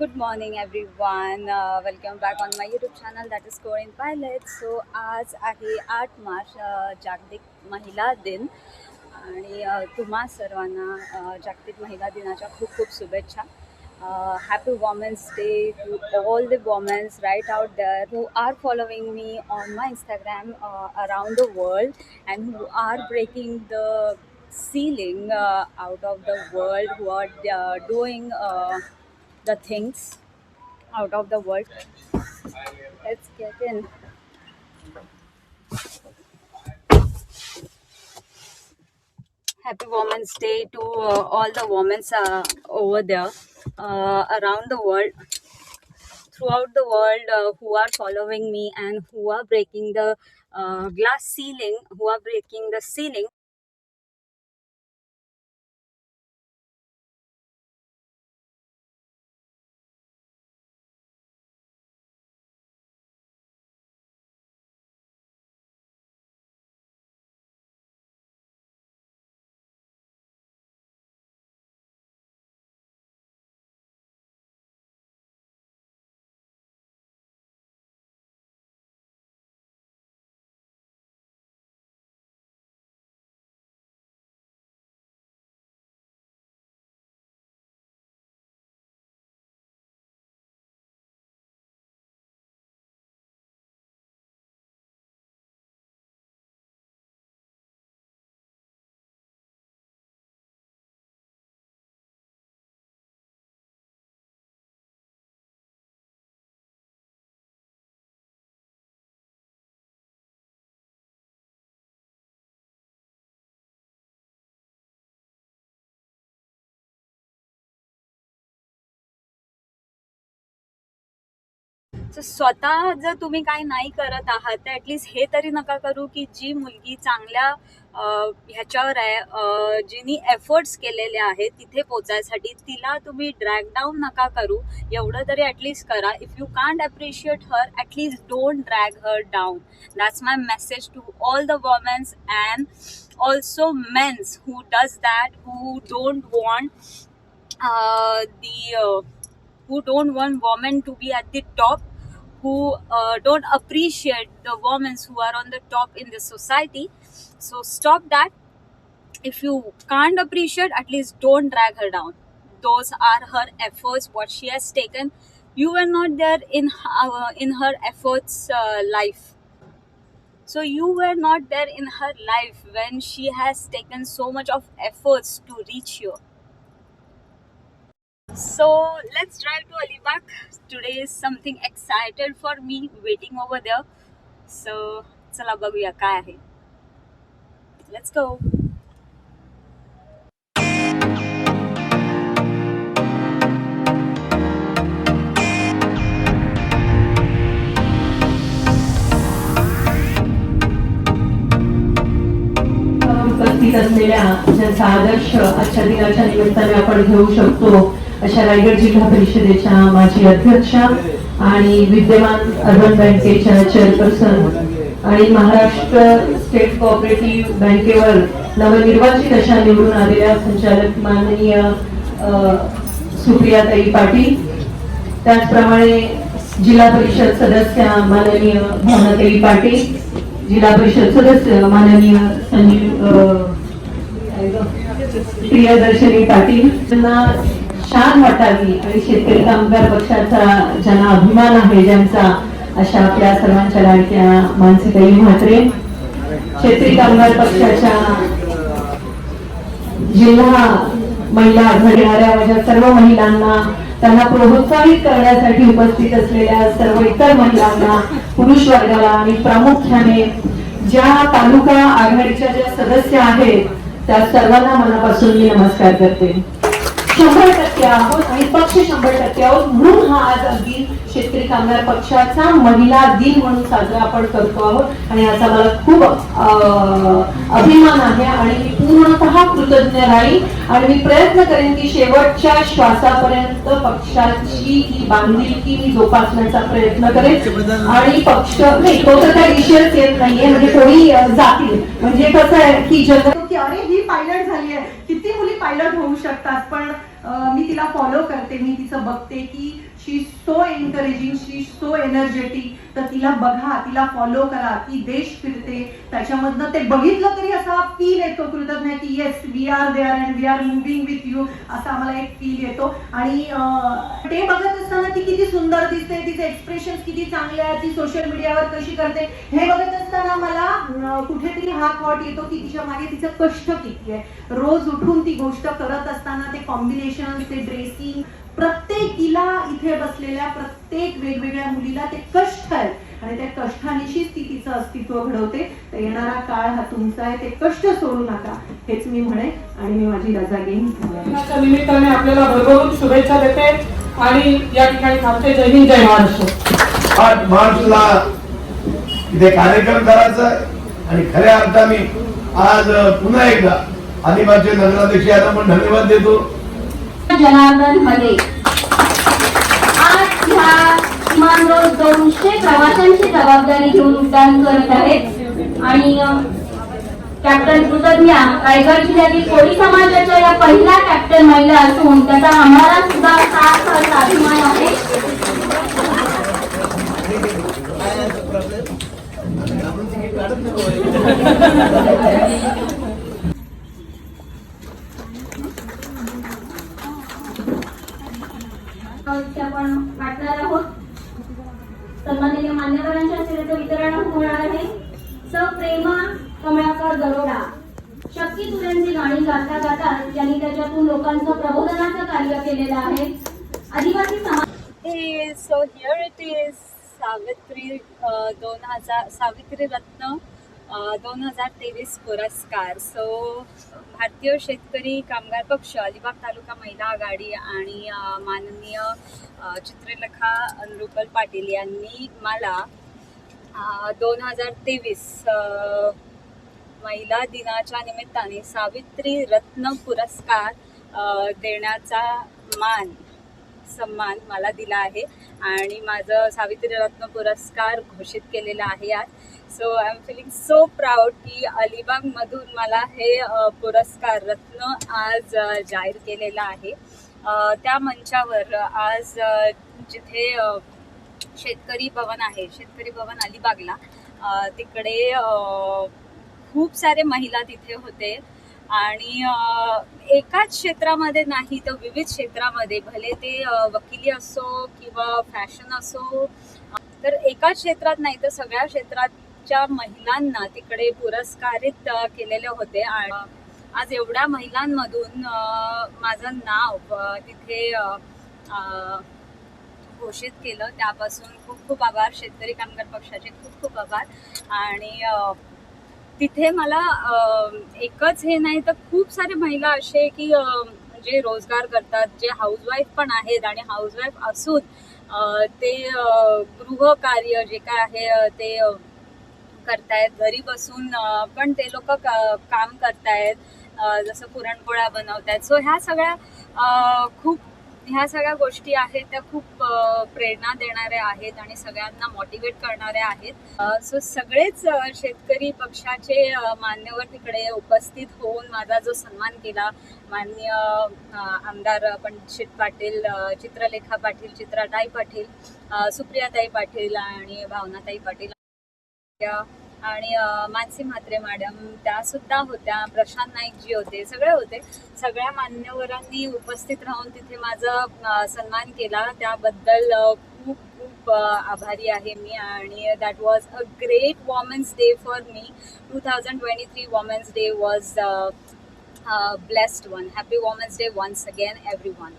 Good morning everyone. Welcome back on my YouTube channel that is Korean Pilot. So आज आहे 8 मार्च जागतिक महिला दिन आणि तुम्हा सर्वांना जागतिक महिला दिनाच्या खूप खूप शुभेच्छा. Happy Women's Day to all the women right out there who are following me on my Instagram around the world and who are breaking the ceiling out of the world, who are doing the things out of the world. Let's get in. Happy Women's Day to all the women over there around the world, throughout the world, who are following me and who are breaking the glass ceiling, who are breaking the ceiling. स्वतः जर तुम्ही काही नाही करत आहात तर at least हे तरी नका करू की जी मुलगी चांगल्या ह्याच्यावर आहे, जिनी एफर्ट्स केलेले आहेत तिथे पोचायसाठी, तिला तुम्ही ड्रॅग डाऊन नका करू. एवढं तरी ऍटलीस्ट करा. If you can't appreciate her, at least don't drag her down. That's my message to all the womens and also mens who does that, who don't want who don't want women to be at the top, who don't appreciate the women who are on the top in the society. So stop that. If you can't appreciate, at least don't drag her down. Those are her efforts, what she has taken. You were not there in her efforts life. So you were not there in her life when she has taken so much of efforts to reach here. So let's drive to Alibag. Today is something excited for me waiting over there. So चला बघूया काय आहे. Let's go. उपस्थित असलेल्या ज्यांचा आदर्श आजच्या दिनाच्या निमित्ताने आपण घेऊ शकतो अशा रायगड जिल्हा परिषदेच्या माजी अध्यक्षा आणि विद्यमान अर्बन बँकेच्या चेअरपर्सन आणि महाराष्ट्र स्टेट कोऑपरेटिव्ह बँकेवर नवनिर्वाचित अशा निवडून आलेल्या संचालक माननीय सुप्रियाताई पाटील, त्याचप्रमाणे जिल्हा परिषद सदस्य माननीय भावनाताई पाटील, जिल्हा परिषद सदस्य माननीय प्रियदर्शनी पाटील, त्यांना शान वाटावी आणि शेतकरी कामगार पक्षाचा ज्यांना अभिमान आहे, ज्यांचा अशा आपल्या सर्वांच्या लाडक्या मानसीताई म्हात्रे, शेतकरी कामगार पक्षाच्या जिल्हा महिला आघाडीच्या माझ्या सर्व महिलांना, त्यांना प्रोत्साहित करण्यासाठी उपस्थित असलेल्या सर्व इतर महिलांना, पुरुष वर्गाला आणि प्रामुख्याने ज्या तालुका आघाडीच्या ज्या सदस्य आहेत त्या सर्वांना मनापासून मी नमस्कार करते. 100% आहोत आणि पक्ष 100% आहोत, म्हणून हा आज अगदी शेतकरी कामगार पक्षाचा महिला दिन म्हणून साजरा आपण करतो आहोत आणि याचा मला खूप अभिमान आहे आणि मी पूर्णतः कृतज्ञ राहील आणि मी प्रयत्न करेन की शेवटच्या श्वासापर्यंत पक्षाची ही बांधिलकी मी जोपासण्याचा प्रयत्न करेन. आणि पक्ष नाही तो तर काही विषयच येत नाहीये, म्हणजे कोणी जातील, म्हणजे कसं आहे की की अरे ही पायलट झाली आहे, किती मुली पायलट होऊ शकतात, पण मी तिला फॉलो करते, मी तिचं बघते की she so encouraging, she so energetic. तर तिला बघा, तिला फॉलो करा. ती देश फिरते, त्याच्यामधनं ते बघितलं तरी असा फील येतो कृतज्ञ की yes we are there and we are moving with you, असा आम्हाला एक फील येतो. आणि ते बघत असताना ती किती सुंदर दिसते, तिचे एक्सप्रेशन किती चांगले आहेत, ती सोशल मीडियावर कशी करते हे बघत असताना मला कुठेतरी हा थॉट येतो की तिच्या मागे तिचं कष्ट किती आहे. रोज उठून ती गोष्ट करत असताना ते कॉम्बिनेशन, ते ड्रेसिंग, प्रत्येक तिला इथे बसलेल्या प्रत्येक वेगवेगळ्या मुलीला ते कष्ट आहेत आणि त्या कष्टानिशीच ती तिचं अस्तित्व घडवते. तर येणारा काळ हा तुमचा आहे, ते कष्ट सोडू नका हेच मी म्हणेन आणि मी माझी रजा घेईन. दिनाच्या निमित्ताने आपल्याला भरभरून शुभेच्छा देते आणि या ठिकाणी थांबते. जय हिंद, जय महाराष्ट्र. 8 मार्चला इथे कार्यक्रम करायचा आणि खऱ्या अर्थाने आज पुन्हा एकदा अलिबागचे नगराध्यक्ष यांना पण धन्यवाद देतो. जनार्दन मध्ये आज ह्या किमान 200 प्रवाशांची जबाबदारी घेऊन उड्डाण करत आहेत आणि कॅप्टन कृतज्ञ रायगड जिल्ह्यातील कोळी समाजाच्या या पहिल्या कॅप्टन महिला असून त्याचा आम्हाला सुद्धा साथ अभिमान आहे. आपण वाटणार आहोत. सन्माननीय मान्यवरांच्या हस्ते वितरण होणार आहे. सप्रेमा कमळाकर दरोडा शक्ती तुल्यांची गाणी गाता गाता ज्यांनी त्याच्यातून लोकांचं प्रबोधनाचं कार्य केलेलं आहे. आदिवासी समाज Hey, so here it is Savitri रत्न 2023 पुरस्कार. सो भारतीय शेतकरी कामगार पक्ष, अलिबाग तालुका महिला आघाडी आणि माननीय चित्रलेखा अनुरूपल पाटील यांनी मला 2023 महिला दिनाच्या निमित्ताने सावित्री रत्न पुरस्कार देण्याचा सन्मान मला दिला आहे आणि माझं सावित्री रत्न पुरस्कार घोषित केलेला आहे आज. So I am feeling so proud की अलिबागमधून मला हे पुरस्कार रत्न आज जाहीर केलेला आहे. त्या मंचावर आज जिथे शेतकरी भवन आहे, शेतकरी भवन अलिबागला, तिकडे खूप सारे महिला तिथे होते आणि एकाच क्षेत्रामध्ये नाही तर विविध क्षेत्रामध्ये, भले ते वकिली असो किंवा फॅशन असो, तर एकाच क्षेत्रात नाही तर सगळ्या क्षेत्राच्या महिलांना तिकडे पुरस्कारित केलेले होते. आणि आज एवढ्या महिलांमधून माझं नाव तिथे घोषित केलं, त्यापासून खूप खूप आभार. शेतकरी कामगार पक्षाचे खूप खूप आभार. आणि तिथे मला एकच हे नाही तर खूप सारे महिला असे की जे रोजगार करतात, जे हाऊसवाईफ पण आहेत आणि हाऊसवाईफ असून ते गृहकार्य जे काय आहे ते करतायत, घरी बसून पण ते लोक काम करतायत, जसं पुरणपोळ्या बनवतायत. सो ह्या सगळ्या गोष्टी आहेत त्या खूप प्रेरणा देणाऱ्या आहेत आणि सगळ्यांना मोटिवेट करणाऱ्या आहेत. सो सगळेच शेतकरी पक्षाचे मान्यवर तिकडे उपस्थित होऊन माझा जो सन्मान केला, माननीय आमदार पंडित पाटील, चित्रलेखा पाटील, चित्राताई पाटील, सुप्रियाताई पाटील आणि भावनाताई पाटील आणि मानसी म्हात्रे मॅडम त्या सुद्धा होत्या, प्रशांत नाईकजी होते, सगळे होते. सगळ्या मान्यवरांनी उपस्थित राहून तिथे माझा सन्मान केला, त्याबद्दल खूप खूप आभारी आहे मी. आणि that was a great women's day for me. 2023 women's day was blessed one. Happy women's day once again everyone.